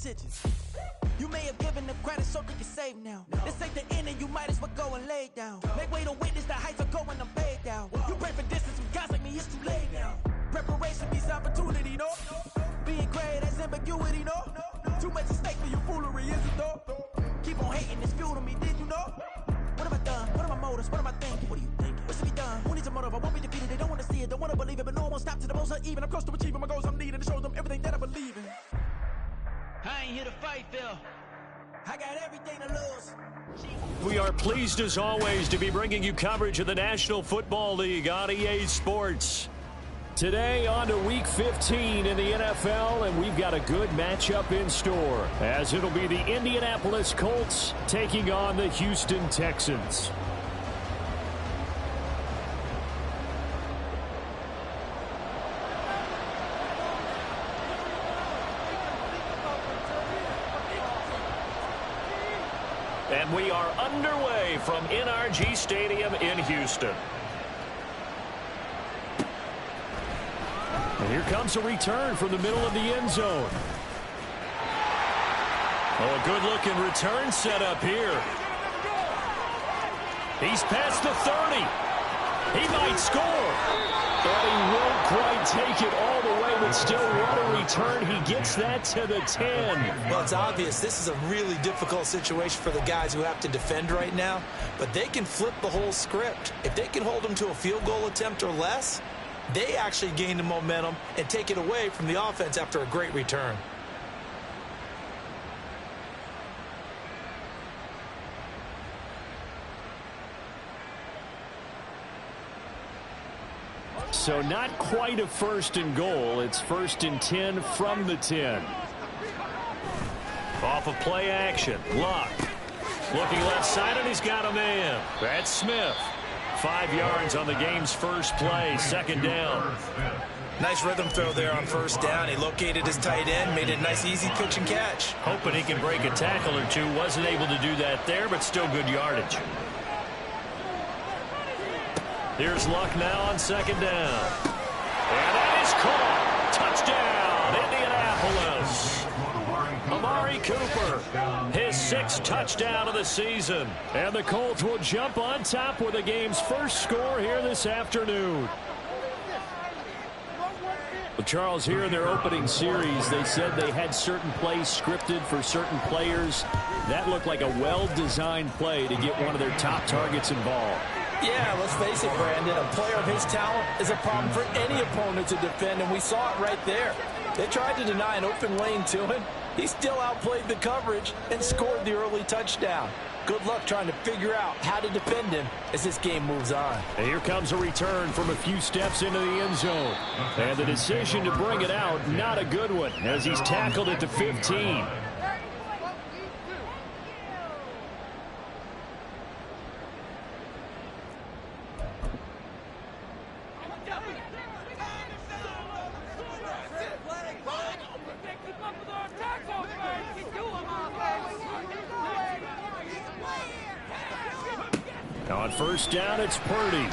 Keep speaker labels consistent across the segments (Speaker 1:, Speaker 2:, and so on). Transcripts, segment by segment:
Speaker 1: attentions. You may have given them credit, so that you're safe now. This ain't the end, and you might as well go and lay down. Make way to witness the heights of going, I'm paid down. You pray for distance with guys like me, it's too late now. Preparation means opportunity, no? Being great has ambiguity, no? Too much at stake for your foolery, is it though? Keep on hating, it's fuel to me, did you know? What have I done? What are my motives? What am I thinking? What are you thinking? What should be done? Who needs a motive? I won't be defeated. They don't want to see it, don't want to believe it, but no one won't stop to the most uneven. I'm close to achieving my goals. I'm needing to show them everything that I believe in.
Speaker 2: I ain't here to fight, Phil.
Speaker 1: I got everything to lose.
Speaker 3: We are pleased as always to be bringing you coverage of the National Football League on EA Sports. Today on to Week 15 in the NFL, and we've got a good matchup in store, as it'll be the Indianapolis Colts taking on the Houston Texans. And we are underway from NRG Stadium in Houston. And here comes a return from the middle of the end zone. Oh, a good-looking return set up here. He's past the 30. He might score. But he won't quite take it all the way, but still what a return. He gets that to the 10.
Speaker 4: Well, it's obvious this is a really difficult situation for the guys who have to defend right now, but they can flip the whole script. If they can hold them to a field goal attempt or less, they actually gain the momentum and take it away from the offense after a great return.
Speaker 3: So not quite a first and goal. It's first and 10 from the 10. Off of play action. Luck. Looking left side, and he's got a man. That's Smith. 5 yards on the game's first play. Second down.
Speaker 4: Nice rhythm throw there on first down. He located his tight end, made it a nice easy pitch and catch.
Speaker 3: Hoping he can break a tackle or two. Wasn't able to do that there, but still good yardage. Here's Luck now on second down. And that is caught. Touchdown, Indianapolis. Amari Cooper, his 6th touchdown of the season. And the Colts will jump on top with the game's first score here this afternoon. Well, Charles, here in their opening series, they said they had certain plays scripted for certain players. That looked like a well-designed play to get one of their top targets involved.
Speaker 4: Yeah, let's face it, Brandon. A player of his talent is a problem for any opponent to defend, and we saw it right there. They tried to deny an open lane to him. He still outplayed the coverage and scored the early touchdown. Good luck trying to figure out how to defend him as this game moves on.
Speaker 3: And here comes a return from a few steps into the end zone. And the decision to bring it out, not a good one, as he's tackled at the 15. Now on first down, it's Purdy. He's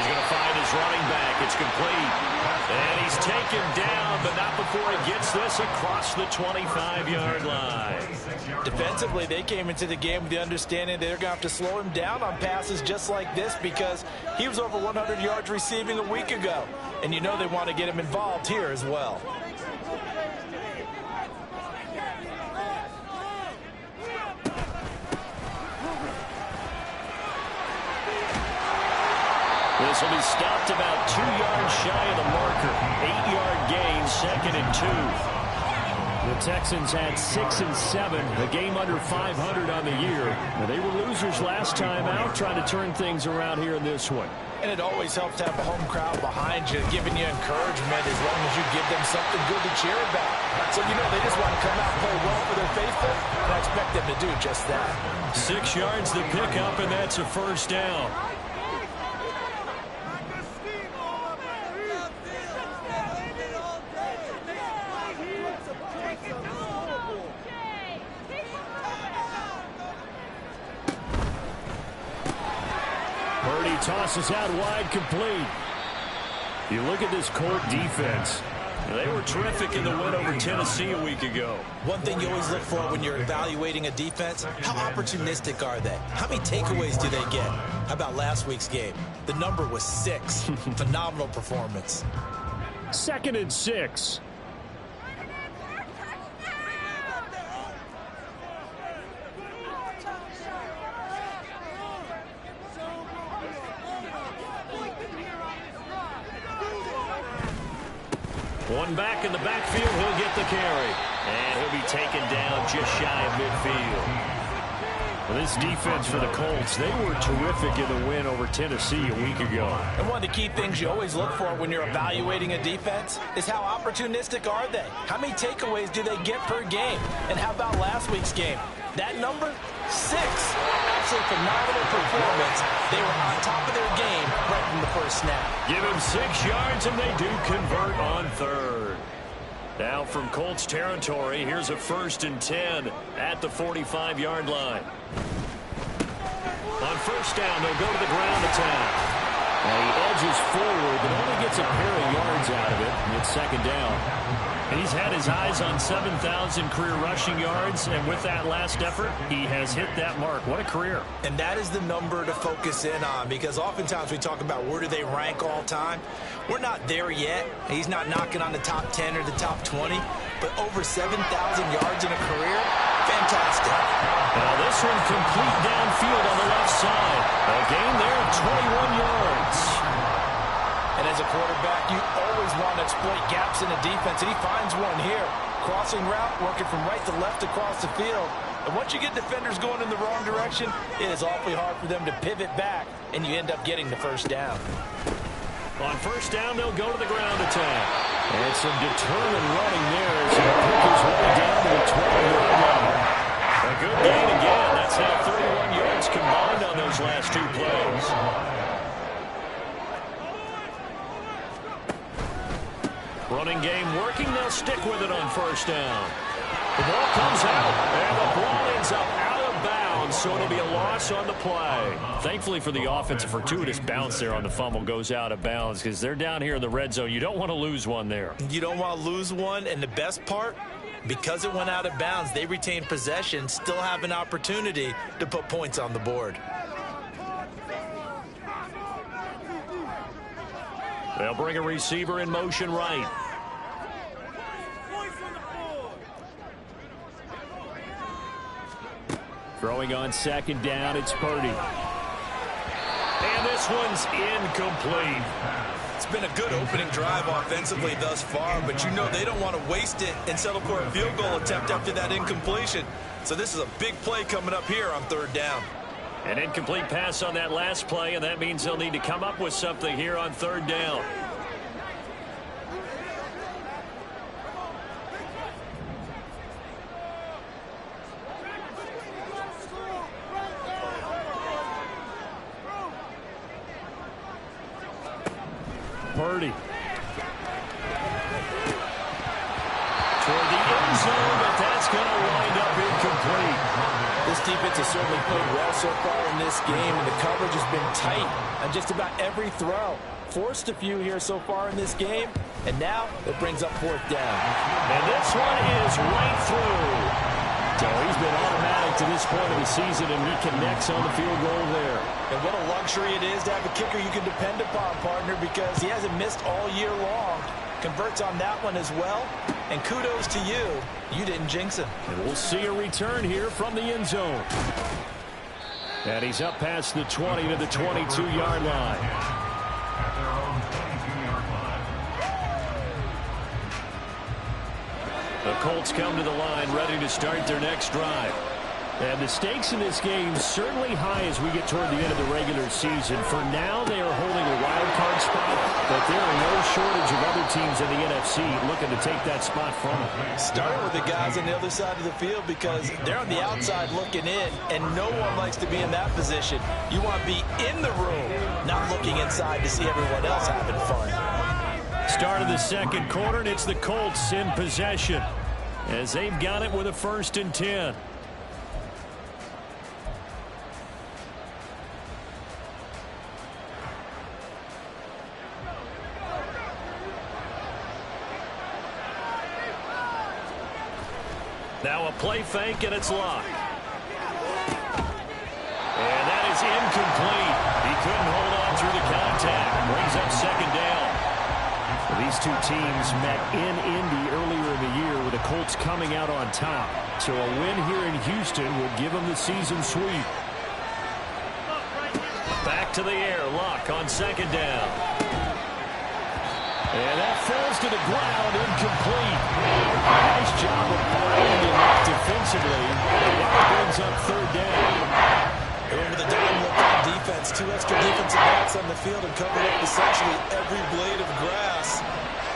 Speaker 3: going to find his running back. It's complete. And he's taken down, but not before he gets this across the 25-yard line.
Speaker 4: Defensively, they came into the game with the understanding they're going to have to slow him down on passes just like this because he was over 100 yards receiving a week ago. And you know they want to get him involved here as well.
Speaker 3: This will be stopped about 2 yards shy of the marker. 8-yard gain, 2nd and 2. The Texans had 6 and 7, a game under 500 on the year. Now, they were losers last time out, trying to turn things around here in this one.
Speaker 4: And it always helps to have a home crowd behind you, giving you encouragement as long as you give them something good to cheer about. So, you know, they just want to come out and play well for their faithful, and I expect them to do just that.
Speaker 3: 6 yards to pick up, and that's a first down. Purdy tosses out wide, complete. You look at this Colt defense. They were terrific in the win over Tennessee a week ago.
Speaker 4: One thing you always look for when you're evaluating a defense, how opportunistic are they? How many takeaways do they get? How about last week's game? The number was 6. Phenomenal performance.
Speaker 3: 2nd and 6. One back in the backfield, he'll get the carry. And he'll be taken down just shy of midfield. Well, this defense for the Colts, they were terrific in the win over Tennessee a week ago.
Speaker 4: And one of the key things you always look for when you're evaluating a defense is how opportunistic are they? How many takeaways do they get per game? And how about last week's game? That number? 6. Absolutely phenomenal performance. They were on top of their game right from the first snap.
Speaker 3: Give him 6 yards, and they do convert on 3rd. Now from Colts territory, here's a 1st and 10 at the 45-yard line. On 1st down, they'll go to the ground attack. Now he edges forward, but only gets a pair of yards out of it. And it's 2nd down. He's had his eyes on 7,000 career rushing yards, and with that last effort, he has hit that mark. What a career.
Speaker 4: And that is the number to focus in on, because oftentimes we talk about where do they rank all time. We're not there yet. He's not knocking on the top 10 or the top 20, but over 7,000 yards in a career, fantastic.
Speaker 3: Now this one complete downfield on the left side. A gain there of 21 yards.
Speaker 4: And as a quarterback, you always want to exploit gaps in the defense, and he finds one here. Crossing route, working from right to left across the field. And once you get defenders going in the wrong direction, it is awfully hard for them to pivot back, and you end up getting the 1st down.
Speaker 3: On 1st down, they'll go to the ground attack. And some determined running there as he pick his way down to the 12-yard line. A good gain again. That's now 31 yards combined on those last 2 plays. Running game working. They'll stick with it on 1st down. The ball comes out, and the ball ends up out of bounds, so it'll be a loss on the play. Thankfully for the offense, a fortuitous bounce there on the fumble goes out of bounds because they're down here in the red zone. You don't want to lose one there.
Speaker 4: You don't want to lose one, and the best part, because it went out of bounds, they retain possession, still have an opportunity to put points on the board.
Speaker 3: They'll bring a receiver in motion right. Throwing on 2nd down, it's Purdy. And this one's incomplete.
Speaker 4: It's been a good opening drive offensively thus far, but you know they don't want to waste it and settle for a field goal attempt after that incompletion. So this is a big play coming up here on 3rd down.
Speaker 3: An incomplete pass on that last play, and that means they'll need to come up with something here on 3rd down. Purdy. Toward the end zone, but that's going to wind up incomplete.
Speaker 4: This defense has certainly played well so far in this game, and the coverage has been tight on just about every throw. Forced a few here so far in this game, and now it brings up 4th down.
Speaker 3: And this one is right through. So he's been automatic to this point of the season, and he connects on the field goal there.
Speaker 4: And what a luxury it is to have a kicker you can depend upon, partner, because he hasn't missed all year long. Converts on that one as well. And kudos to you. You didn't jinx him.
Speaker 3: And we'll see a return here from the end zone. And he's up past the 20 to the 22-yard line. The Colts come to the line ready to start their next drive. And the stakes in this game certainly high as we get toward the end of the regular season. For now, they are holding a wild card spot, but there are no shortage of other teams in the NFC looking to take that spot from them.
Speaker 4: Starting with the guys on the other side of the field because they're on the outside looking in, and no one likes to be in that position. You want to be in the room, not looking inside to see everyone else having fun.
Speaker 3: Start of the 2nd quarter, and it's the Colts in possession as they've got it with a 1st and 10. Now a play fake, and it's locked. And that is incomplete. He couldn't hold on through the contact. Brings up second down. Well, these two teams met in Indy earlier in the year with the Colts coming out on top. So a win here in Houston would give them the season sweep. Back to the air. Luck on second down. And that falls to the ground, incomplete. Nice job of blocking it up defensively. And that brings up third down.
Speaker 4: Over the dime look on defense. Two extra defensive backs on the field and covered up essentially every blade of grass.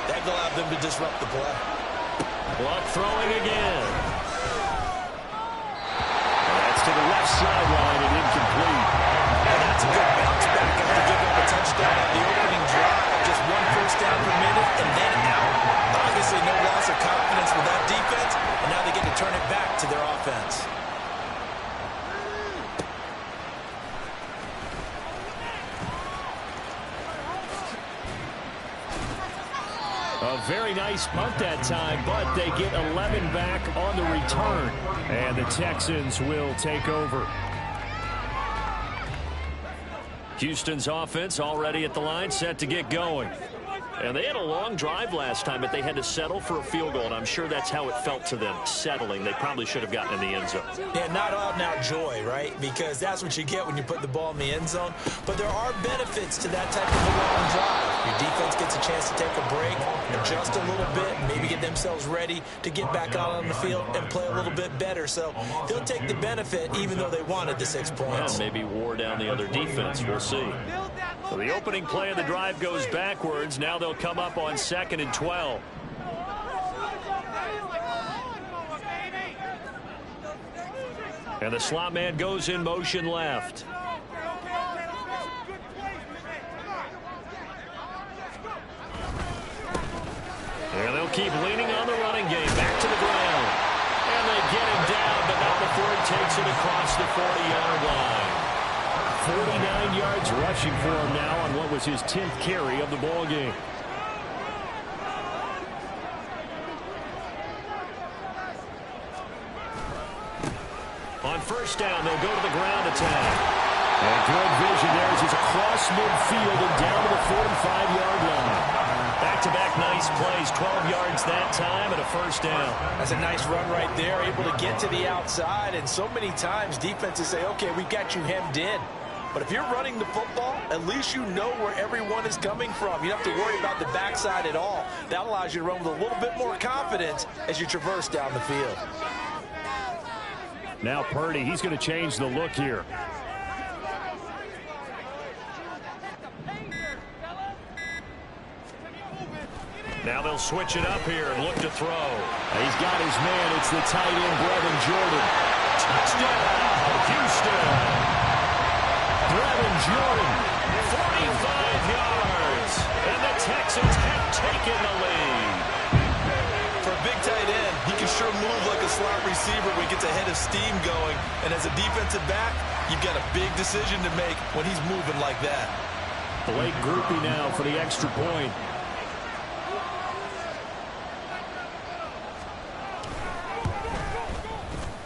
Speaker 4: That allowed them to disrupt the play.
Speaker 3: Luck throwing again. And that's to the left sideline and incomplete.
Speaker 4: And that's a good bounce back after giving up a touchdown on the opening drive. Just 1 first down per minute and then out. Obviously no loss of confidence with that defense, and now they get to turn it back to their offense.
Speaker 3: A very nice punt that time, but they get 11 back on the return. And the Texans will take over. Houston's offense already at the line, set to get going. And they had a long drive last time, but they had to settle for a field goal, and I'm sure that's how it felt to them, settling. They probably should have gotten in the end zone.
Speaker 4: Yeah, not out-and-out joy, right? Because that's what you get when you put the ball in the end zone. But there are benefits to that type of a long drive. Your defense gets a chance to take a break, adjust a little bit, maybe get themselves ready to get back out on the field and play a little bit better. So they'll take the benefit, even though they wanted the 6 points.
Speaker 3: And maybe wore down the other defense. We'll see. So the opening play of the drive goes backwards. Now they'll come up on 2nd and 12. And the slot man goes in motion left. And they'll keep leaning on the running game. Back to the ground. And they get him down, but not before he takes it across the 40-yard line. 49 yards rushing for him now on what was his 10th carry of the ball game. On first down, they'll go to the ground attack. And good vision there as he's across midfield and down to the 45-yard line. Back-to-back nice plays, 12 yards that time and a first down.
Speaker 4: That's a nice run right there, able to get to the outside. And so many times defenses say, okay, we've got you hemmed in. But if you're running the football, at least you know where everyone is coming from. You don't have to worry about the backside at all. That allows you to run with a little bit more confidence as you traverse down the field.
Speaker 3: Now Purdy, he's going to change the look here. Now they'll switch it up here and look to throw. He's got his man. It's the tight end, Brevin Jordan. Touchdown, Houston. Brevin Jordan, 45 yards. And the Texans have taken the lead.
Speaker 4: For a big tight end, he can sure move like a slot receiver when he gets a head of steam going. And as a defensive back, you've got a big decision to make when he's moving like that.
Speaker 3: Blake Groupie now for the extra point.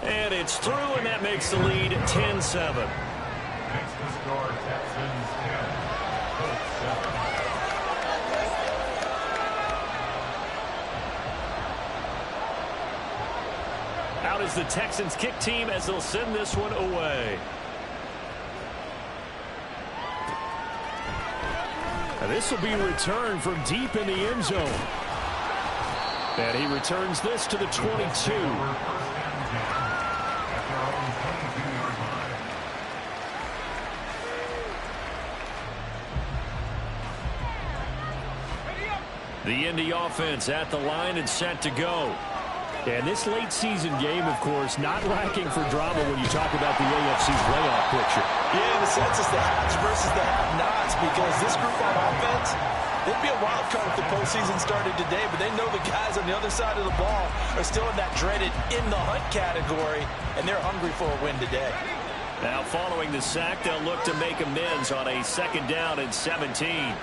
Speaker 3: And it's through, and that makes the lead 10-7. Out is the Texans kick team as they'll send this one away. And this will be returned from deep in the end zone. And he returns this to the 22. The Indy offense at the line and set to go. And this late season game, of course, not lacking for drama when you talk about the AFC playoff picture.
Speaker 4: Yeah, in a sense, it's the haves versus the have-nots, because this group on offense, they'd be a wild card if the postseason started today, but they know the guys on the other side of the ball are still in that dreaded in-the-hunt category, and they're hungry for a win today.
Speaker 3: Now, following the sack, they'll look to make amends on a 2nd down and 17.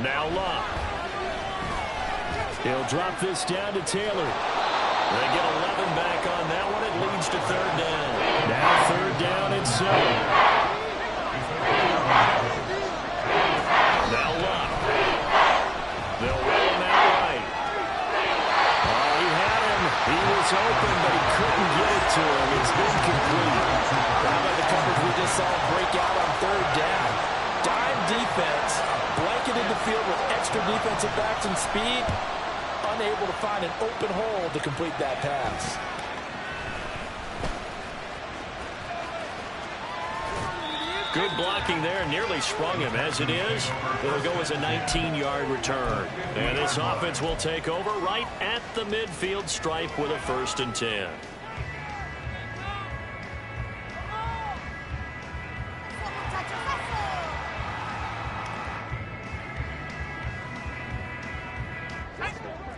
Speaker 3: Now Love. He'll drop this down to Taylor. They get 11 back on that one. It leads to third down. Now third down and 7. Now Love. They'll roll him out right. Oh, he had him. He was open, but he couldn't get it to him. It's incomplete.
Speaker 4: How about the coverage we just saw break out on third down? Dime defense, blanketed the field with extra defensive backs and speed, unable to find an open hole to complete that pass.
Speaker 3: Good blocking there, nearly sprung him. As it is, it'll go as a 19-yard return. And this offense will take over right at the midfield stripe with a 1st and 10.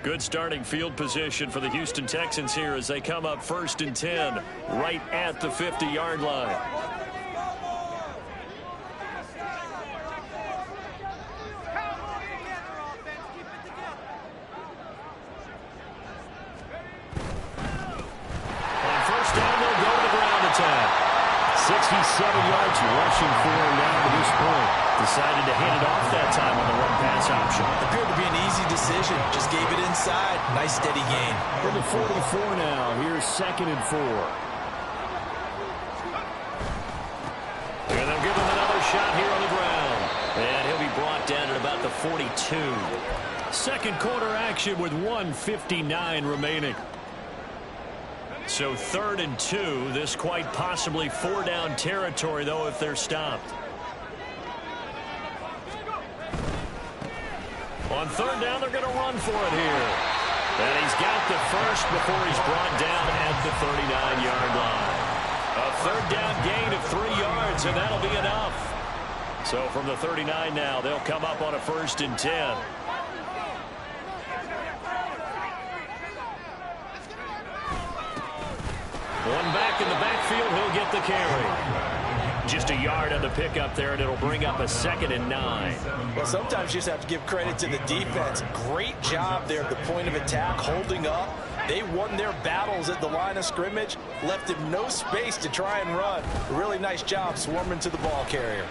Speaker 3: Good starting field position for the Houston Texans here as they come up 1st and 10 right at the 50-yard line. On 1st down, they'll go to the ground attack. 67 yards rushing for him now to this point. Decided to hand it off that time on the run-pass option.
Speaker 4: Appeared to be an easy decision. Just gave it inside. Nice steady gain.
Speaker 3: From the 44 now. Here's 2nd and 4. And they'll give him another shot here on the ground. And he'll be brought down at about the 42. Second quarter action with 1:59 remaining. So 3rd and 2. This quite possibly 4-down territory, though, if they're stopped. On 3rd down, they're going to run for it here. And he's got the first before he's brought down at the 39-yard line. A 3rd down gain of 3 yards, and that'll be enough. So from the 39 now, they'll come up on a 1st and 10. One back in the backfield, he'll get the carry. Just a yard on the pickup there, and it'll bring up a 2nd and 9.
Speaker 4: Well, sometimes you just have to give credit to the defense. Great job there at the point of attack, holding up. They won their battles at the line of scrimmage, left him no space to try and run. A really nice job swarming to the ball carrier.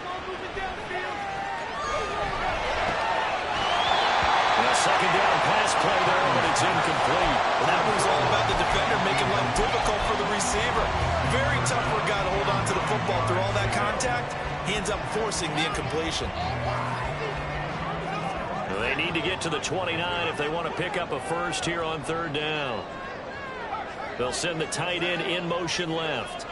Speaker 3: And a 2nd down pass play there, but it's incomplete.
Speaker 4: Well, that was all about the defender making life difficult for the receiver. Very tough for a guy to hold on to the football through all that contact. He ends up forcing the incompletion.
Speaker 3: They need to get to the 29 if they want to pick up a first here on 3rd down. They'll send the tight end in motion left.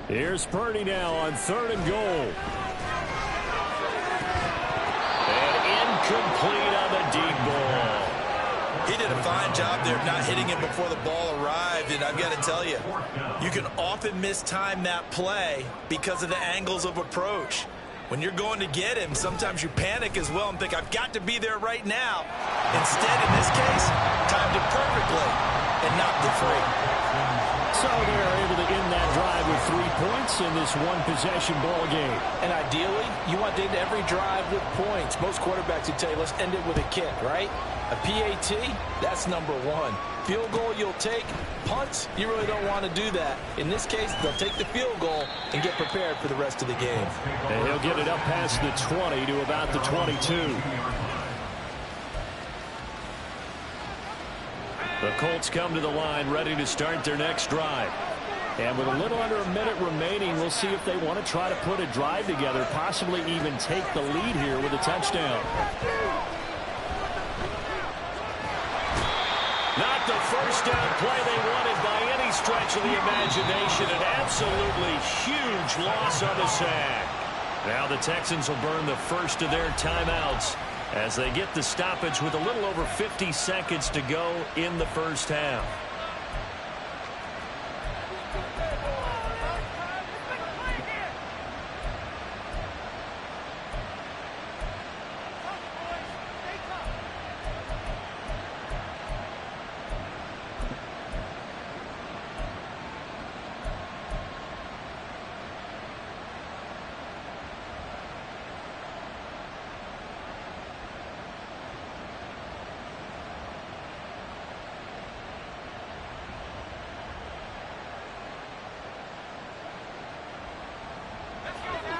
Speaker 3: Here's Purdy now on 3rd and goal. And incomplete on the deep ball.
Speaker 4: He did a fine job there of not hitting it before the ball arrived, and I've got to tell you, you can often mistime that play because of the angles of approach. When you're going to get him, sometimes you panic as well and think, I've got to be there right now. Instead, in this case, timed it perfectly and knocked it free.
Speaker 3: So they're able to end that drive with 3 points in this one-possession ball game.
Speaker 4: And ideally, you want to end every drive with points. Most quarterbacks would tell you, let's end it with a kick, right? A PAT, that's number 1. Field goal you'll take. Punts, you really don't want to do that. In this case, they'll take the field goal and get prepared for the rest of the game.
Speaker 3: And he'll get it up past the 20 to about the 22. The Colts come to the line ready to start their next drive. And with a little under a minute remaining, we'll see if they want to try to put a drive together, possibly even take the lead here with a touchdown. Not the first down play they wanted by any stretch of the imagination. An absolutely huge loss on the sack. Now the Texans will burn the first of their timeouts as they get the stoppage with a little over 50 seconds to go in the first half.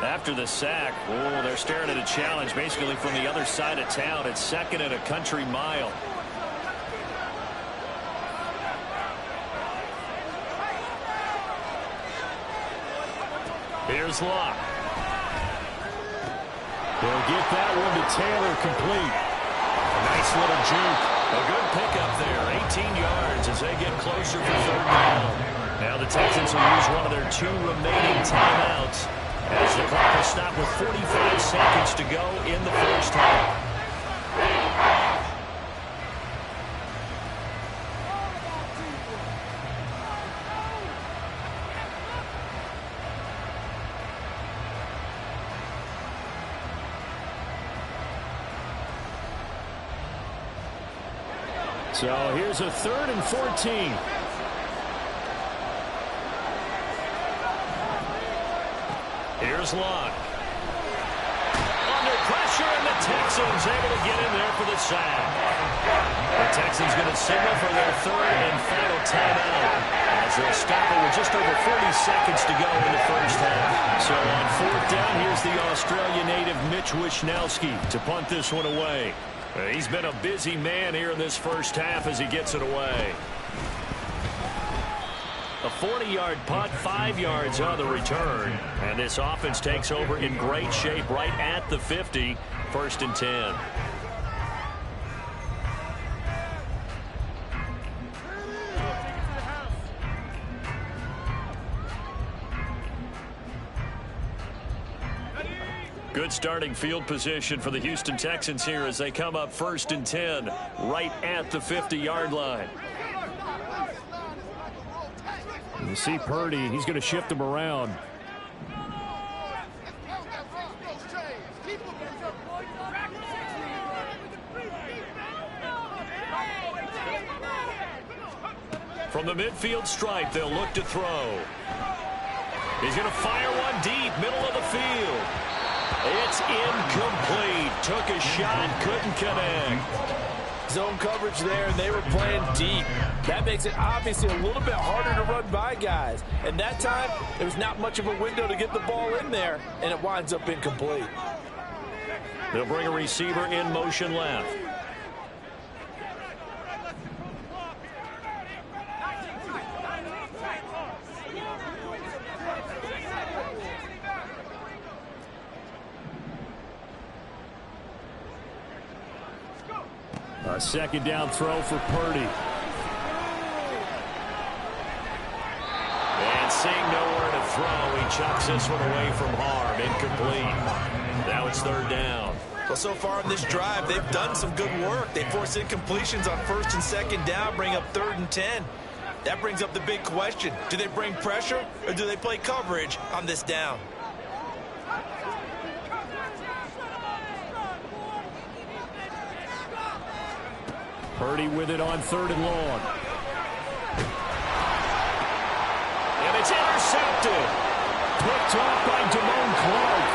Speaker 3: After the sack, they're staring at a challenge basically from the other side of town. It's second and a country mile. Here's Locke. They'll get that one to Taylor complete. Nice little juke. A good pickup there. 18 yards as they get closer for third down. Now the Texans will use one of their 2 remaining timeouts as the clock will stop with 45 seconds to go in the first half. So here's a 3rd and 14. Here's Locke. Under pressure, and the Texans able to get in there for the sack. The Texans going to signal for their 3rd and final timeout as they'll stop it with just over 40 seconds to go in the first half. So on 4th down, here's the Australia native Mitch Wishnowski to punt this one away. He's been a busy man here in this first half as he gets it away. A 40-yard punt, 5 yards on the return. And this offense takes over in great shape right at the 50. 1st and 10. Good starting field position for the Houston Texans here as they come up 1st and 10 right at the 50-yard line. You see Purdy, he's going to shift him around. From the midfield stripe, they'll look to throw. He's going to fire one deep, middle of the field. It's incomplete. Took a shot, couldn't connect.
Speaker 4: Zone coverage there, and they were playing deep. That makes it obviously a little bit harder to run by guys. And that time, there was not much of a window to get the ball in there, and it winds up incomplete.
Speaker 3: They'll bring a receiver in motion left. A 2nd down throw for Purdy. And seeing nowhere to throw, he chucks this one away from harm. Incomplete. Now it's 3rd down.
Speaker 4: Well, so far in this drive, they've done some good work. They force incompletions on 1st and 2nd down, bring up 3rd and 10. That brings up the big question. Do they bring pressure, or do they play coverage on this down?
Speaker 3: Purdy with it on 3rd and long. And it's intercepted. Picked off by Damone Clark.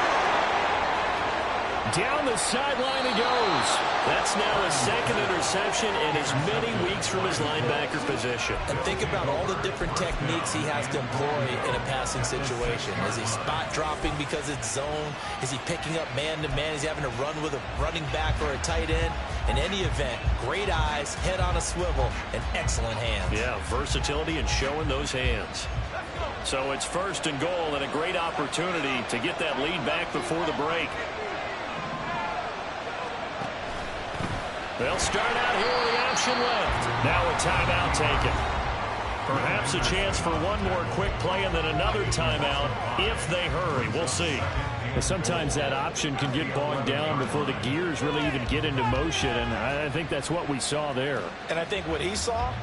Speaker 3: Down the sideline he goes. That's now his 2nd interception in as many weeks from his linebacker position.
Speaker 5: And think about all the different techniques he has to employ in a passing situation. Is he spot dropping because it's zone? Is he picking up man-to-man? Is he having to run with a running back or a tight end? In any event, great eyes, head on a swivel, and excellent hands.
Speaker 3: Yeah, versatility and showing those hands. So it's 1st and goal and a great opportunity to get that lead back before the break. They'll start out here with the option left. Now a timeout taken. Perhaps a chance for one more quick play and then another timeout if they hurry. We'll see. Sometimes that option can get bogged down before the gears really even get into motion, and I think that's what we saw there.
Speaker 4: And I think what he saw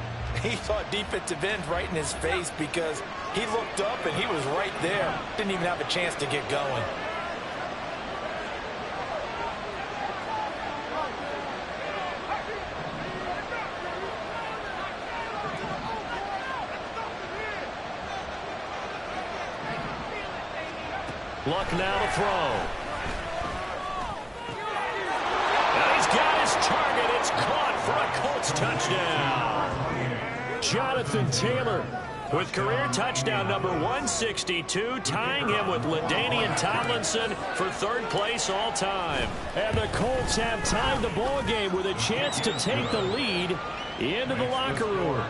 Speaker 4: defensive end right in his face because he looked up and he was right there. Didn't even have a chance to get going.
Speaker 3: Luck now to throw. And he's got his target. It's caught for a Colts touchdown. Jonathan Taylor, with career touchdown number 162, tying him with LaDainian Tomlinson for third place all time. And the Colts have tied the ball game with a chance to take the lead into the locker room.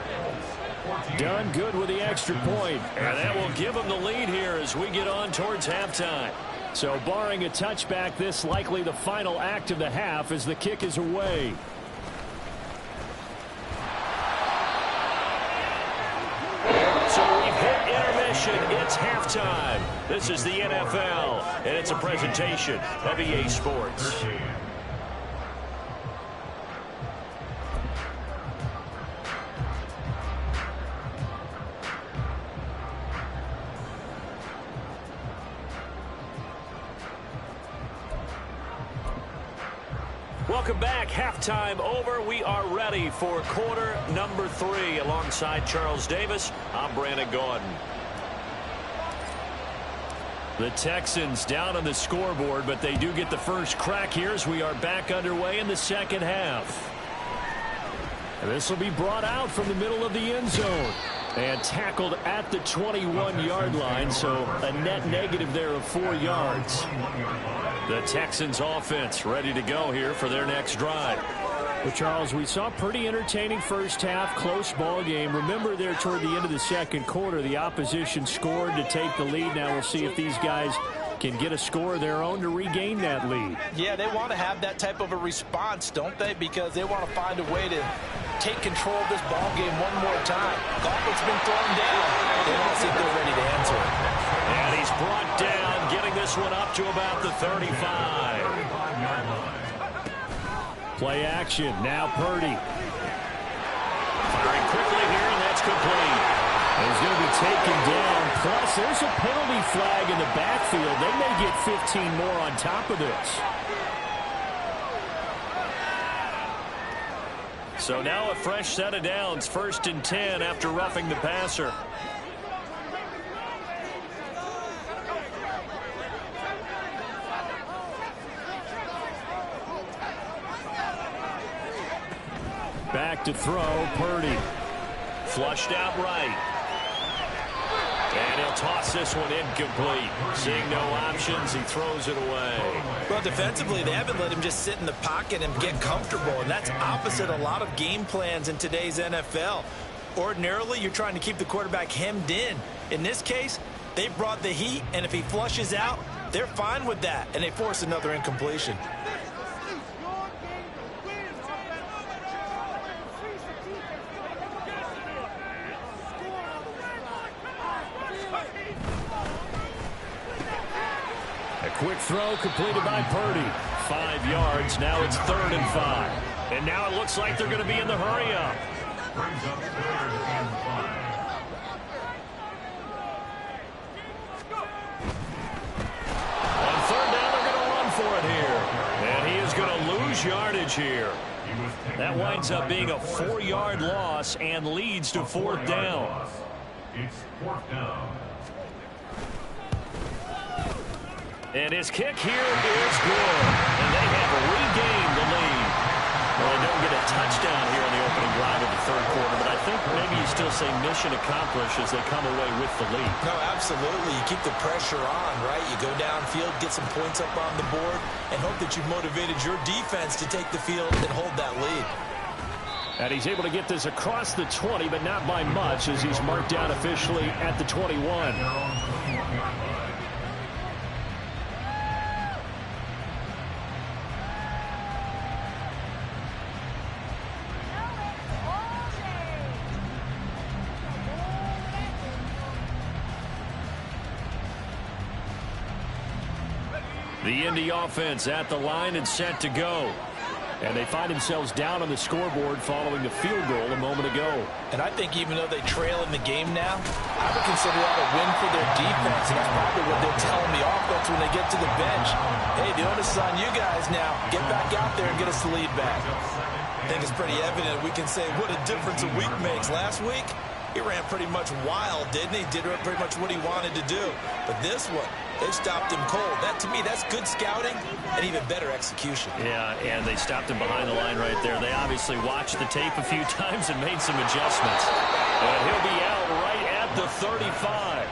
Speaker 3: Done good with the extra point, and that will give them the lead here as we get on towards halftime. So barring a touchback, this likely the final act of the half as the kick is away. So we've hit intermission. It's halftime. This is the NFL, and it's a presentation of EA Sports. Welcome back. Halftime over. We are ready for quarter number 3. Alongside Charles Davis, I'm Brandon Gaudin. The Texans down on the scoreboard, but they do get the first crack here as we are back underway in the second half. And this will be brought out from the middle of the end zone and tackled at the 21-yard line, so a net negative there of 4 yards. The Texans offense ready to go here for their next drive. Well, Charles, we saw a pretty entertaining first half, close ball game. Remember there toward the end of the second quarter, the opposition scored to take the lead. Now we'll see if these guys can get a score of their own to regain that lead.
Speaker 4: Yeah, they want to have that type of a response, don't they? Because they want to find a way to take control of this ball game one more time. Gauntlet's been thrown down. They don't think they're ready to answer it.
Speaker 3: And he's brought down, getting this one up to about the 35. Play action. Now Purdy. Firing quickly here, and that's complete. He's going to be taken down. Plus, there's a penalty flag in the backfield. They may get 15 more on top of this. So now a fresh set of downs. 1st and 10 after roughing the passer. Back to throw, Purdy. Flushed out right. And he'll toss this one incomplete. Seeing no options, he throws it away.
Speaker 4: Well, defensively, they haven't let him just sit in the pocket and get comfortable, and that's opposite a lot of game plans in today's NFL. Ordinarily, you're trying to keep the quarterback hemmed in. In this case, they brought the heat, and if he flushes out, they're fine with that, and they force another incompletion.
Speaker 3: Quick throw completed by Purdy. 5 yards. Now it's 3rd and 5. And now it looks like they're going to be in the hurry up. On 3rd down, they're going to run for it here. And he is going to lose yardage here. That winds up being a 4-yard loss and leads to 4th down.
Speaker 6: It's 4th down.
Speaker 3: And his kick here is good. And they have regained the lead. Well, they don't get a touchdown here in the opening drive of the 3rd quarter, but I think maybe you still say mission accomplished as they come away with the lead.
Speaker 5: No, absolutely. You keep the pressure on, right? You go downfield, get some points up on the board, and hope that you've motivated your defense to take the field and hold that lead.
Speaker 3: And he's able to get this across the 20, but not by much as he's marked down officially at the 21. The Indy offense at the line and set to go. And they find themselves down on the scoreboard following the field goal a moment ago.
Speaker 4: And I think even though they trail in the game now, I would consider that a win for their defense. And that's probably what they're telling the offense when they get to the bench. Hey, the onus is on you guys now. Get back out there and get us the lead back.
Speaker 5: I think it's pretty evident. We can say what a difference a week makes. Last week, he ran pretty much wild, didn't he? Did pretty much what he wanted to do. But this one, they stopped him cold. That, to me, that's good scouting and even better execution.
Speaker 3: Yeah, and they stopped him behind the line right there. They obviously watched the tape a few times and made some adjustments. And he'll be out right at the 35.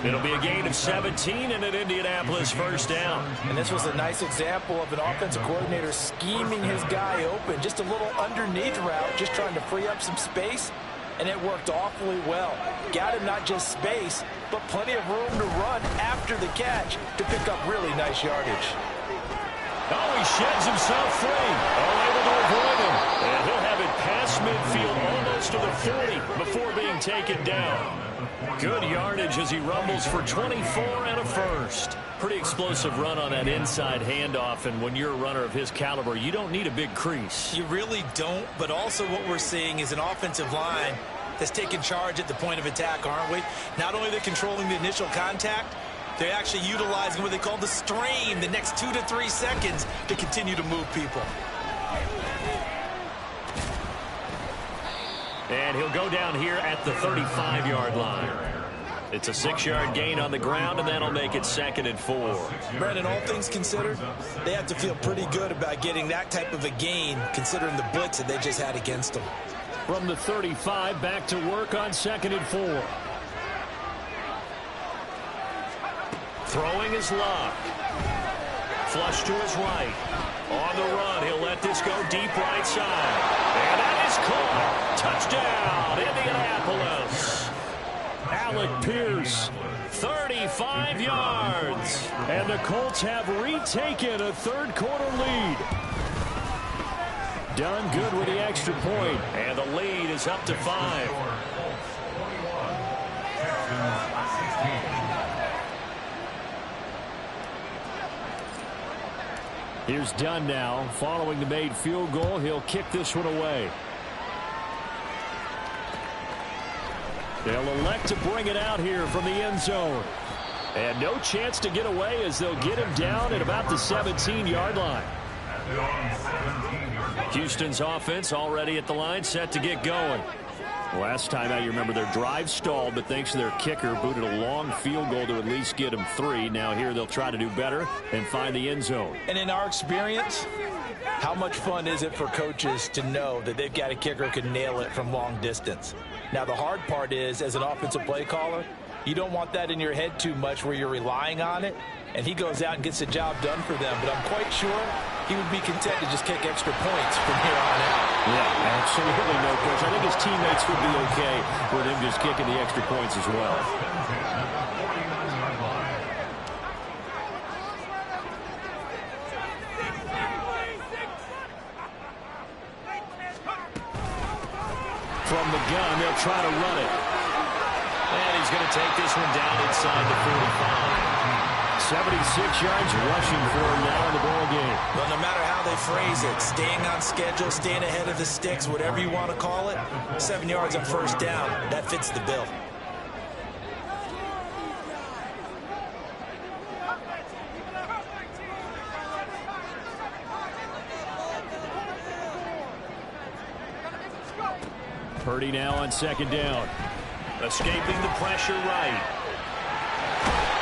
Speaker 3: It'll be a gain of 17 and an Indianapolis first down.
Speaker 4: And this was a nice example of an offensive coordinator scheming his guy open. Just a little underneath route, just trying to free up some space. And it worked awfully well. Got him not just space, but plenty of room to run after the catch to pick up really nice yardage.
Speaker 3: Oh, he sheds himself free. Able to avoid him. And he'll have it past midfield almost to the 40 before being taken down. Good yardage as he rumbles for 24 and a first. Pretty explosive run on that inside handoff, and when you're a runner of his caliber, you don't need a big crease.
Speaker 5: You really don't, but also what we're seeing is an offensive line that's taking charge at the point of attack, aren't we? Not only are they controlling the initial contact, they're actually utilizing what they call the strain, the next 2 to 3 seconds, to continue to move people.
Speaker 3: And he'll go down here at the 35-yard line. It's a 6-yard gain on the ground, and that'll make it 2nd and 4.
Speaker 5: Brandon, all things considered, they have to feel pretty good about getting that type of a gain, considering the blitz that they just had against them.
Speaker 3: From the 35, back to work on 2nd and 4. Throwing his luck. Flush to his right. On the run, he'll let this go deep right side. And that is caught. Touchdown, Indianapolis. Alec Pierce, 35 yards. And the Colts have retaken a third-quarter lead. Done good with the extra point. And the lead is up to 5. Here's Dunn now. Following the made field goal, he'll kick this one away. They'll elect to bring it out here from the end zone. And no chance to get away as they'll get him down at about the 17-yard line. Houston's offense already at the line, set to get going. Last time out, you remember their drive stalled, but thanks to their kicker, booted a long field goal to at least get them 3. Now here they'll try to do better and find the end zone.
Speaker 4: And in our experience, how much fun is it for coaches to know that they've got a kicker who can nail it from long distance? Now, the hard part is, as an offensive play caller, you don't want that in your head too much where you're relying on it, and he goes out and gets the job done for them. But I'm quite sure he would be content to just kick extra points from here on out.
Speaker 3: Yeah, absolutely no question. I think his teammates would be okay with him just kicking the extra points as well. From the gun, they'll try to run it. And he's going to take this one down inside the 45. 76 yards rushing for him now in the ball game.
Speaker 5: Well, no matter how they phrase it, staying on schedule, staying ahead of the sticks, whatever you want to call it, 7 yards on first down, that fits the bill.
Speaker 3: Purdy now on 2nd down. Escaping the pressure right.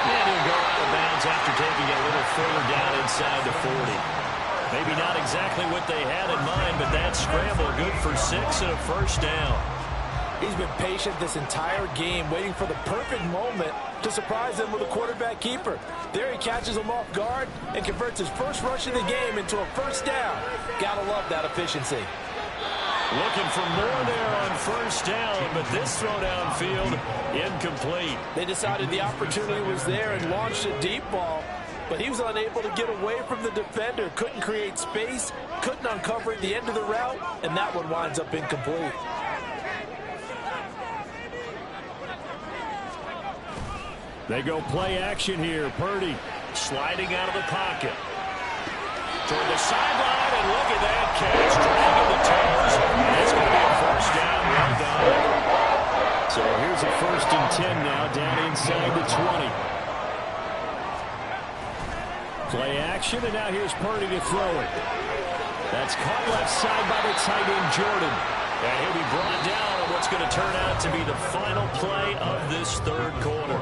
Speaker 3: And he'll go out of bounds after taking it a little further down inside the 40. Maybe not exactly what they had in mind, but that scramble good for 6 and a first down.
Speaker 4: He's been patient this entire game, waiting for the perfect moment to surprise them with a quarterback keeper. There he catches him off guard and converts his first rush of the game into a first down. Gotta love that efficiency.
Speaker 3: Looking for more there on first down, but this throw downfield incomplete.
Speaker 4: They decided the opportunity was there and launched a deep ball, but he was unable to get away from the defender. Couldn't create space, couldn't uncover at the end of the route, and that one winds up incomplete.
Speaker 3: They go play action here. Purdy sliding out of the pocket. Toward the sideline, and look at that catch. Dragging the toes. It's going to be a first down. Well done. So here's a 1st and 10 now, down inside the 20. Play action, and now here's Purdy to throw it. That's caught left side by the tight end, Jordan. And he'll be brought down on what's going to turn out to be the final play of this third quarter.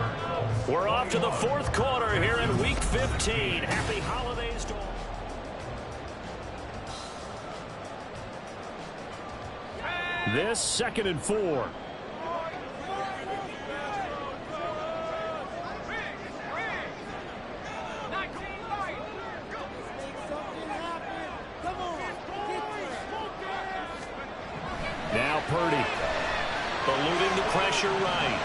Speaker 3: We're off to the 4th quarter here in Week 15. Happy holidays to all. This 2nd and 4. Now Purdy. Eluding the pressure right.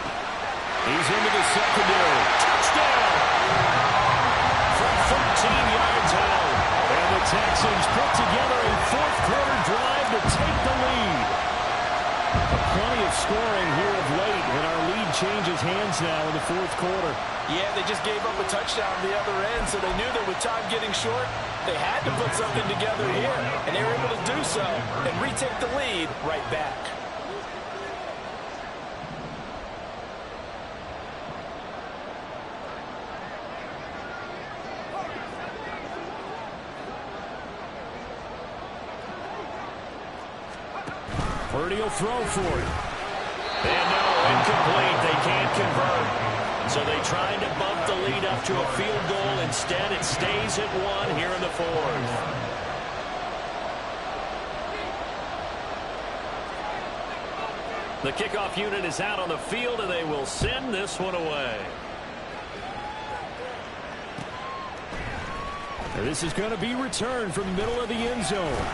Speaker 3: He's into the secondary. Touchdown! From 13 yards out. And the Texans put together a fourth-quarter drive to take the lead. Plenty of scoring here of late, and our lead changes hands now in the fourth quarter.
Speaker 4: Yeah, they just gave up a touchdown on the other end, so they knew that with time getting short, they had to put something together here, and they were able to do so and retake the lead right back.
Speaker 3: Purdy will throw for it. And no, incomplete. They can't convert. So they tried to bump the lead up to a field goal. Instead, it stays at 1 here in the fourth. The kickoff unit is out on the field, and they will send this one away. And this is going to be returned from the middle of the end zone.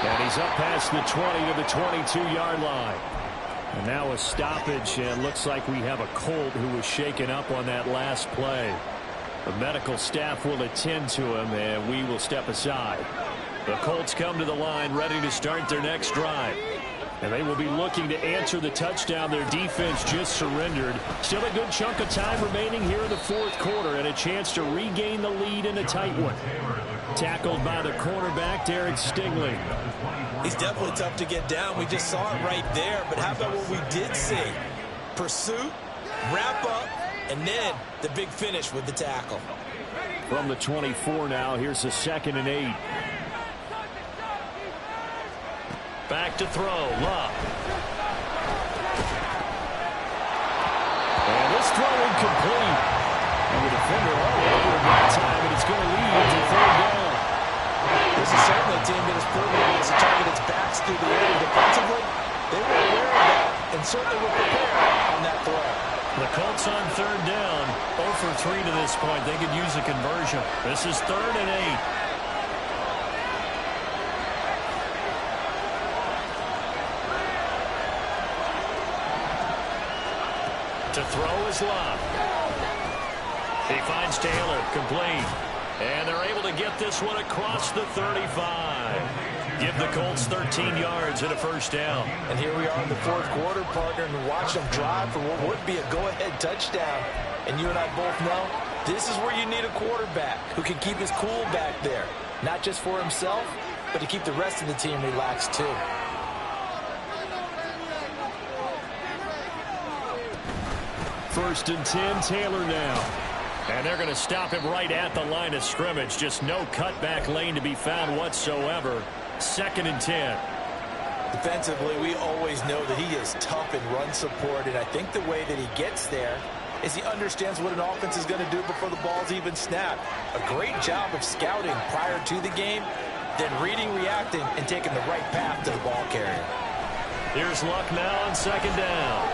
Speaker 3: And he's up past the 20 to the 22-yard line. And now a stoppage, and looks like we have a Colt who was shaken up on that last play. The medical staff will attend to him, and we will step aside. The Colts come to the line ready to start their next drive. And they will be looking to answer the touchdown their defense just surrendered. Still a good chunk of time remaining here in the fourth quarter, and a chance to regain the lead in a tight one. Tackled by the cornerback, Derek Stingley.
Speaker 5: He's definitely tough to get down. We just saw it right there. But how about what we did see? Pursuit, wrap up, and then the big finish with the tackle.
Speaker 3: From the 24 now, here's the 2nd and 8. Back to throw, Love. And this throw incomplete. And the defender all over him that time, and it's going to lead to 3rd down.
Speaker 5: This is certainly a team that has proven it as a target its backs through the air defensively. They were aware of that and certainly were prepared on that throw.
Speaker 3: The Colts on 3rd down, 0 for 3 to this point. They could use a conversion. This is 3rd and 8. To throw is Love. He finds Taylor, complete. And they're able to get this one across the 35. Give the Colts 13 yards and a 1st down.
Speaker 4: And here we are in the fourth quarter, partner, and watch them drive for what would be a go-ahead touchdown. And you and I both know this is where you need a quarterback who can keep his cool back there. Not just for himself, but to keep the rest of the team relaxed too.
Speaker 3: First and 10, Taylor now. And they're going to stop him right at the line of scrimmage. Just no cutback lane to be found whatsoever. 2nd and 10.
Speaker 4: Defensively, we always know that he is tough in run support, and I think the way that he gets there is he understands what an offense is going to do before the ball's even snapped. A great job of scouting prior to the game, then reading, reacting, and taking the right path to the ball carrier.
Speaker 3: Here's Luck now on 2nd down.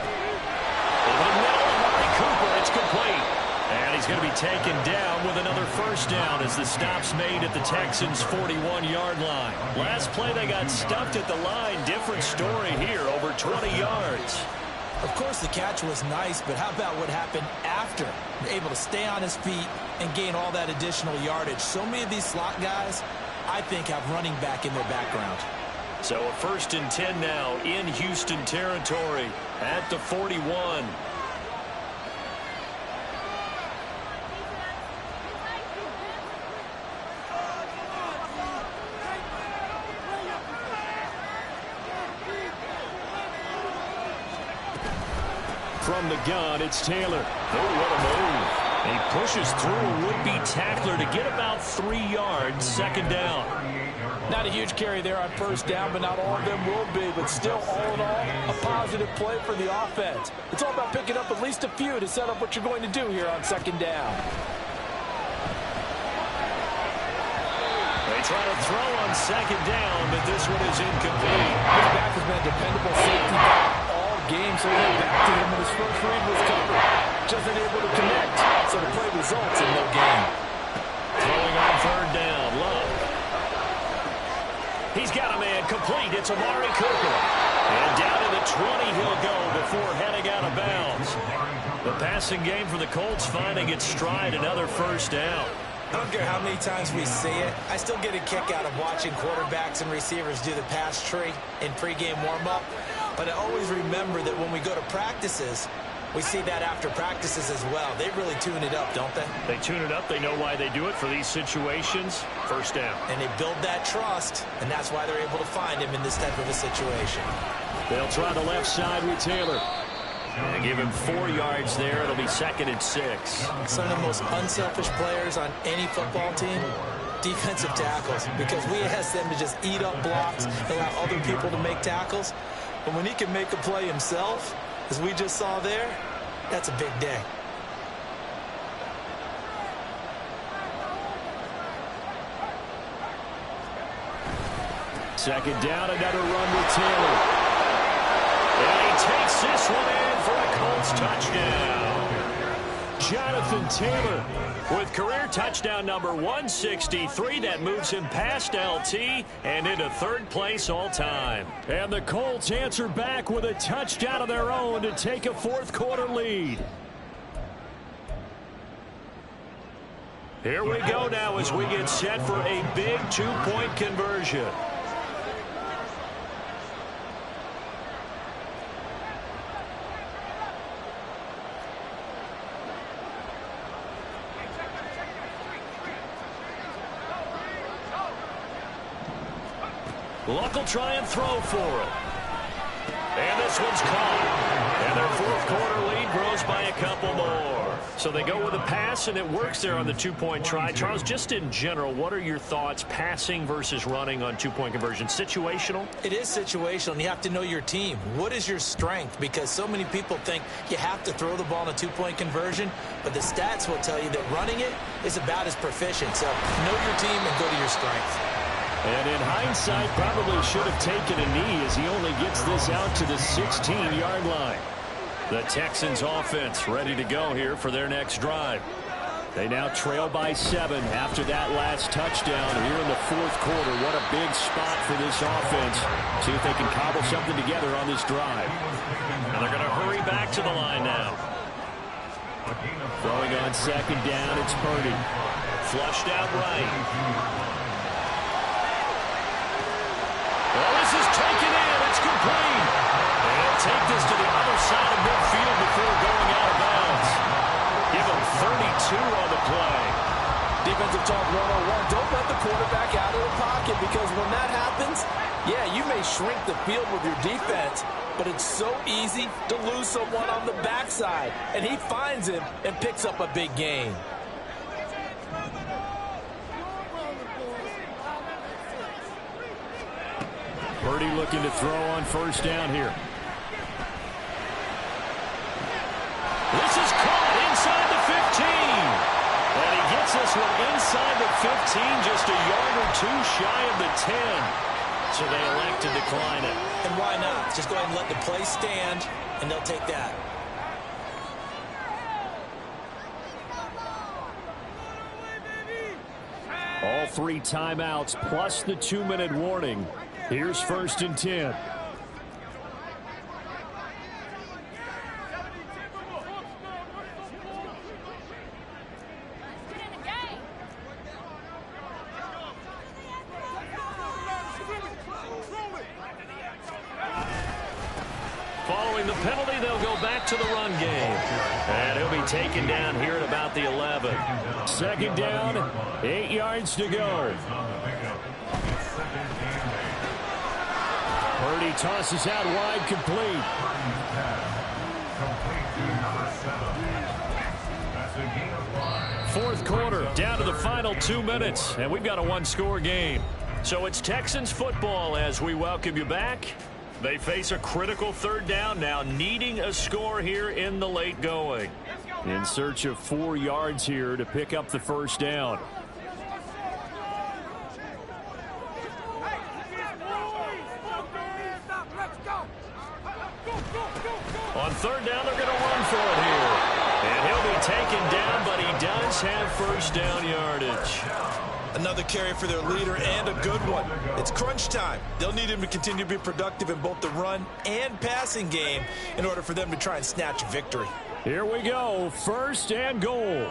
Speaker 3: Over the middle of Murray Cooper, it's complete. And he's going to be taken down with another 1st down as the stop's made at the Texans' 41-yard line. Last play, they got stuffed at the line. Different story here, over 20 yards.
Speaker 5: Of course, the catch was nice, but how about what happened after? Able to stay on his feet and gain all that additional yardage. So many of these slot guys, I think, have running back in their background.
Speaker 3: So a 1st and 10 now in Houston territory at the 41. From the gun, it's Taylor. Oh, what a move. He pushes through a would-be tackler to get about 3 yards, 2nd down.
Speaker 4: Not a huge carry there on 1st down, but not all of them will be. But still, all in all, a positive play for the offense. It's all about picking up at least a few to set up what you're going to do here on 2nd down.
Speaker 3: They try to throw on 2nd down, but this one is incomplete.
Speaker 4: His back has been a dependable safety back all game, so he went back to him when his first read was covered. Just unable to connect, so the play results in no gain.
Speaker 3: Throwing on 3rd down, Love. He's got a man complete. It's Amari Cooper. And down to the 20 he'll go before heading out of bounds. The passing game for the Colts finding its stride, another first down.
Speaker 5: I don't care how many times we see it. I still get a kick out of watching quarterbacks and receivers do the pass tree in pregame warm-up. But I always remember that when we go to practices, we see that after practices as well. They really tune it up, don't they?
Speaker 3: They tune it up. They know why they do it for these situations. First down.
Speaker 5: And they build that trust, and that's why they're able to find him in this type of a situation.
Speaker 3: They'll try the left side with Taylor. And give him 4 yards there. It'll be 2nd and 6.
Speaker 5: Some of the most unselfish players on any football team, defensive tackles, because we ask them to just eat up blocks, allow other people to make tackles. But when he can make a play himself, as we just saw there, that's a big day.
Speaker 3: Second down, another run with Taylor. And he takes this one in for a Colts touchdown. Jonathan Taylor with career touchdown number 163. That moves him past LT and into 3rd place all time. And the Colts answer back with a touchdown of their own to take a 4th quarter lead. Here we go now as we get set for a big 2-point conversion. Luck will try and throw for him. And this one's caught. And their 4th quarter lead grows by a couple more. So they go with a pass, and it works there on the 2-point try. Charles, just in general, what are your thoughts passing versus running on 2-point conversion? Situational?
Speaker 5: It is situational, and you have to know your team. What is your strength? Because so many people think you have to throw the ball in a 2-point conversion, but the stats will tell you that running it is about as proficient. So know your team and go to your strength.
Speaker 3: And in hindsight, probably should have taken a knee as he only gets this out to the 16-yard line. The Texans offense ready to go here for their next drive. They now trail by 7 after that last touchdown here in the 4th quarter. What a big spot for this offense. See if they can cobble something together on this drive. And they're going to hurry back to the line now. Throwing on 2nd down, it's Purdy. Flushed out right. Well, this is taken in. It's complete. And he'll take this to the other side of midfield before going out of bounds. Give him 32 on the play.
Speaker 4: Defensive talk 101. Don't let the quarterback out of the pocket, because when that happens, yeah, you may shrink the field with your defense, but it's so easy to lose someone on the backside. And he finds him and picks up a big gain.
Speaker 3: Purdy looking to throw on 1st down here. This is caught inside the 15. And he gets this one inside the 15, just a yard or 2 shy of the 10. So they elect to decline it.
Speaker 5: And why not? Just go ahead and let the play stand, and they'll take that.
Speaker 3: All 3 timeouts plus the 2-minute warning. Here's 1st and 10. Following the penalty, they'll go back to the run game. And he'll be taken down here at about the 11. 2nd down, 8 yards to go. Purdy tosses out wide, complete. Fourth quarter, down to the final 2 minutes, and we've got a 1-score game. So it's Texans football as we welcome you back. They face a critical 3rd down now, needing a score here in the late going. In search of 4 yards here to pick up the 1st down. On 3rd down, they're going to run for it here. And he'll be taken down, but he does have 1st down yardage.
Speaker 4: Another carry for their leader, and a good one. It's crunch time. They'll need him to continue to be productive in both the run and passing game in order for them to try and snatch a victory.
Speaker 3: Here we go, 1st and goal.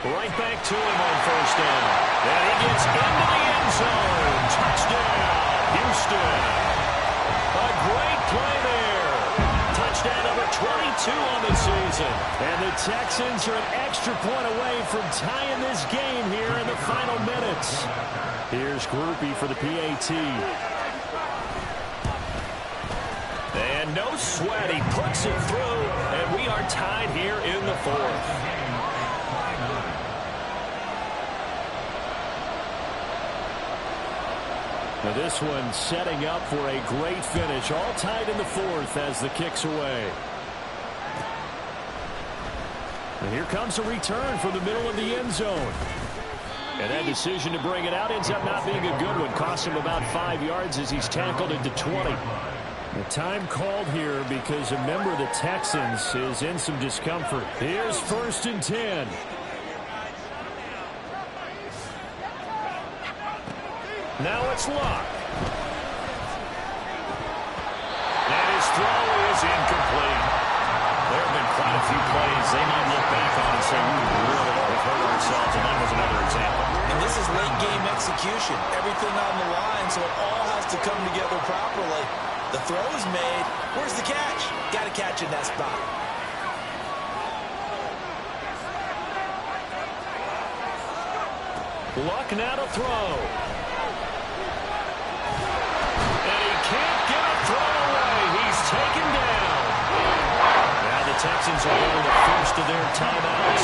Speaker 3: Right back to him on 1st down. And he gets into the end zone. Touchdown, Houston. A great play there. Touchdown number 22 on the season. And the Texans are an extra point away from tying this game here in the final minutes. Here's Groupie for the PAT. And no sweat. He puts it through. And we are tied here in the 4th. Now this one setting up for a great finish. All tied in the 4th as the kick's away. And here comes a return from the middle of the end zone. And that decision to bring it out ends up not being a good one. Costs him about 5 yards as he's tackled into 20. The time called here because a member of the Texans is in some discomfort. Here's 1st and 10. Now it's Luck. And his throw is incomplete. There have been quite a few plays they might look back on and say, we really have hurt ourselves, and that was another example.
Speaker 4: And this is late game execution. Everything on the line, so it all has to come together properly. The throw is made. Where's the catch? Got to catch in that spot.
Speaker 3: Luck now to throw. Taken down. Now the Texans are going the first of their timeouts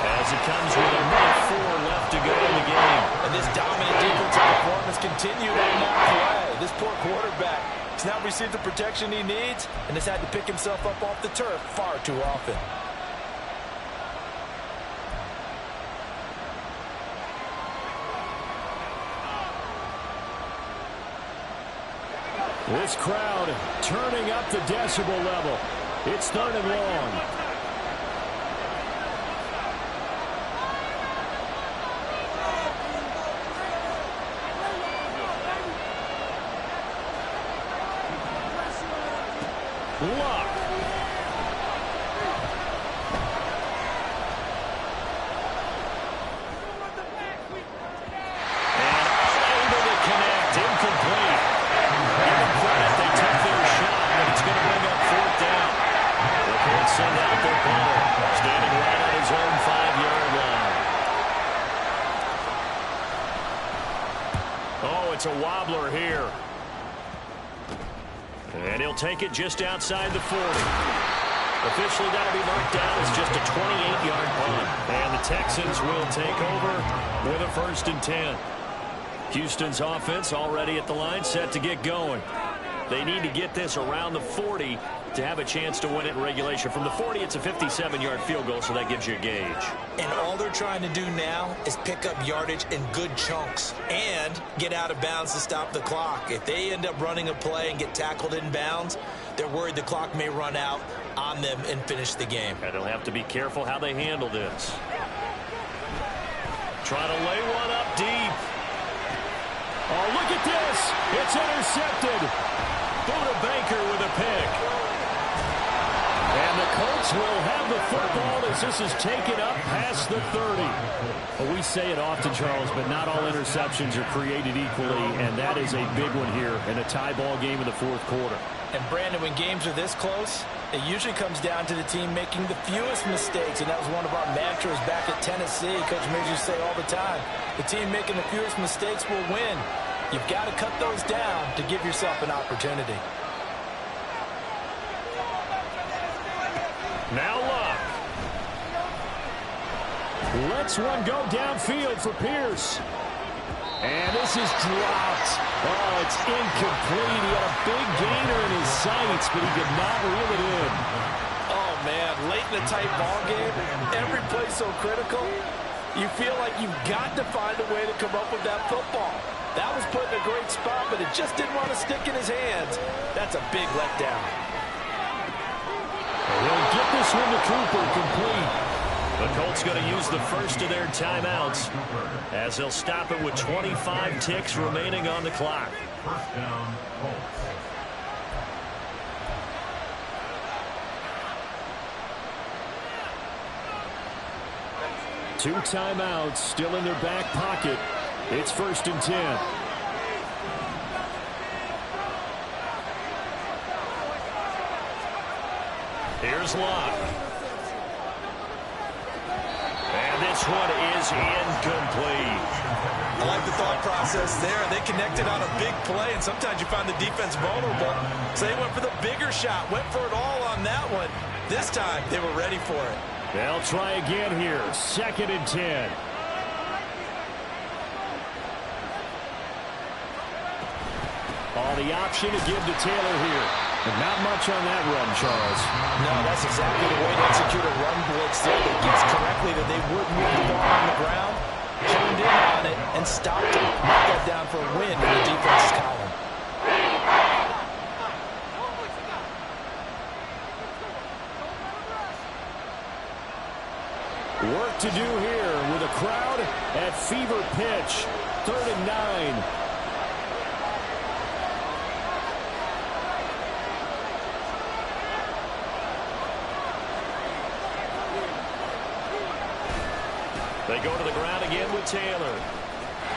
Speaker 3: as it comes with a minute 4 left to go in the game.
Speaker 4: And this dominant defensive performance continued on that play. This poor quarterback has not received the protection he needs and has had to pick himself up off the turf far too often.
Speaker 3: This crowd turning up the decibel level. It's 3rd and long. Luck. And unable to connect. Incomplete. They took their shot, but it's going to bring up 4th down. They can't send out their punter. Standing right on his own 5-yard line. Oh, it's a wobbler here. And he'll take it just outside the 40. Officially, that'll be marked down as just a 28-yard punt. And the Texans will take over with a 1st and 10. Houston's offense already at the line, set to get going. They need to get this around the 40 to have a chance to win it in regulation. From the 40, it's a 57-yard field goal, so that gives you a gauge.
Speaker 4: And all they're trying to do now is pick up yardage in good chunks and get out of bounds to stop the clock. If they end up running a play and get tackled in bounds, they're worried the clock may run out on them and finish the game.
Speaker 3: And they'll have to be careful how they handle this. Trying to lay one up deep. Oh, look at this. It's intercepted. Buda Baker with a pick. And the Colts will have the football as this is taken up past the 30. Well, we say it often, Charles, but not all interceptions are created equally, and that is a big one here in a tie ball game in the 4th quarter.
Speaker 4: And, Brandon, when games are this close, it usually comes down to the team making the fewest mistakes, and that was one of our mantras back at Tennessee. Coach Mears used to say all the time, the team making the fewest mistakes will win. You've got to cut those down to give yourself an opportunity.
Speaker 3: Now Luck. Lets one go downfield for Pierce. And this is dropped. Oh, it's incomplete. He had a big gainer in his sights, but he could not reel it in.
Speaker 4: Oh, man, late in a tight ball game, every play so critical, you feel like you've got to find a way to come up with that football. That was put in a great spot, but it just didn't want to stick in his hands. That's a big letdown.
Speaker 3: They'll get this one to Cooper, complete. The Colts going to use the first of their timeouts as they'll stop it with 25 ticks remaining on the clock.
Speaker 6: First down, Colts.
Speaker 3: Two timeouts still in their back pocket. It's 1st and 10. Here's Locke. And this one is incomplete.
Speaker 4: I like the thought process there. They connected on a big play, and sometimes you find the defense vulnerable. So they went for the bigger shot, went for it all on that one. This time, they were ready for it.
Speaker 3: They'll try again here. 2nd and 10. Oh, the option to give to Taylor here. But not much on that run, Charles.
Speaker 4: No, that's exactly the way to execute a run blitz there. They guessed correctly that they would move the ball on the ground, honed in on it, and stopped it. Knocked that down for a win in the defense's column.
Speaker 3: Work to do here with a crowd at fever pitch. 3rd and 9. They go to the ground again with Taylor.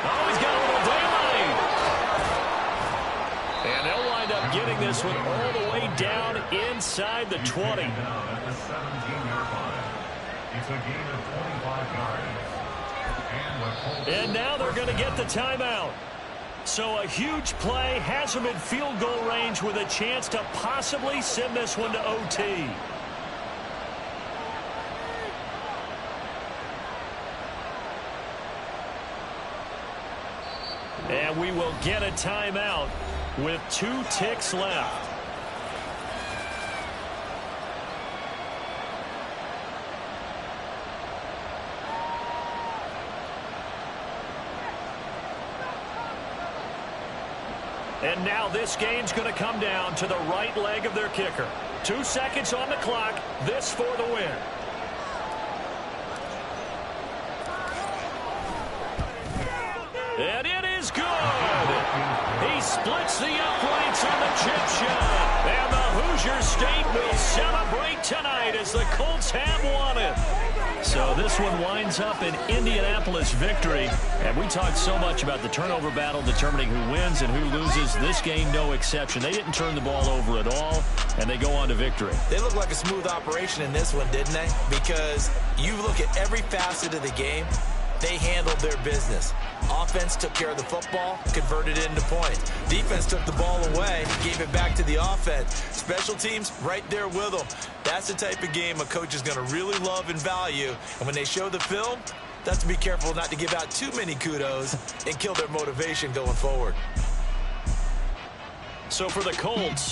Speaker 3: Oh, he's got a little daylight. And they'll wind up getting this one all the way down inside the 20.
Speaker 6: Down at the 17-yard line. It's a gain of 25 yards.
Speaker 3: And now they're going to get the timeout. So a huge play has them in field goal range with a chance to possibly send this one to OT. And we will get a timeout with 2 ticks left. And now this game's going to come down to the right leg of their kicker. 2 seconds on the clock. This for the win. And it is good. He splits the uprights on the chip shot. And the Hoosier State will celebrate tonight as the Colts have won it. So this one winds up an Indianapolis victory. And we talked so much about the turnover battle determining who wins and who loses. This game, no exception. They didn't turn the ball over at all, and they go on to victory.
Speaker 5: They look like a smooth operation in this one, didn't they? Because you look at every facet of the game, they handled their business. Offense took care of the football, converted it into points. Defense took the ball away, gave it back to the offense. Special teams, right there with them. That's the type of game a coach is going to really love and value. And when they show the film, that's to be careful not to give out too many kudos and kill their motivation going forward.
Speaker 3: So for the Colts,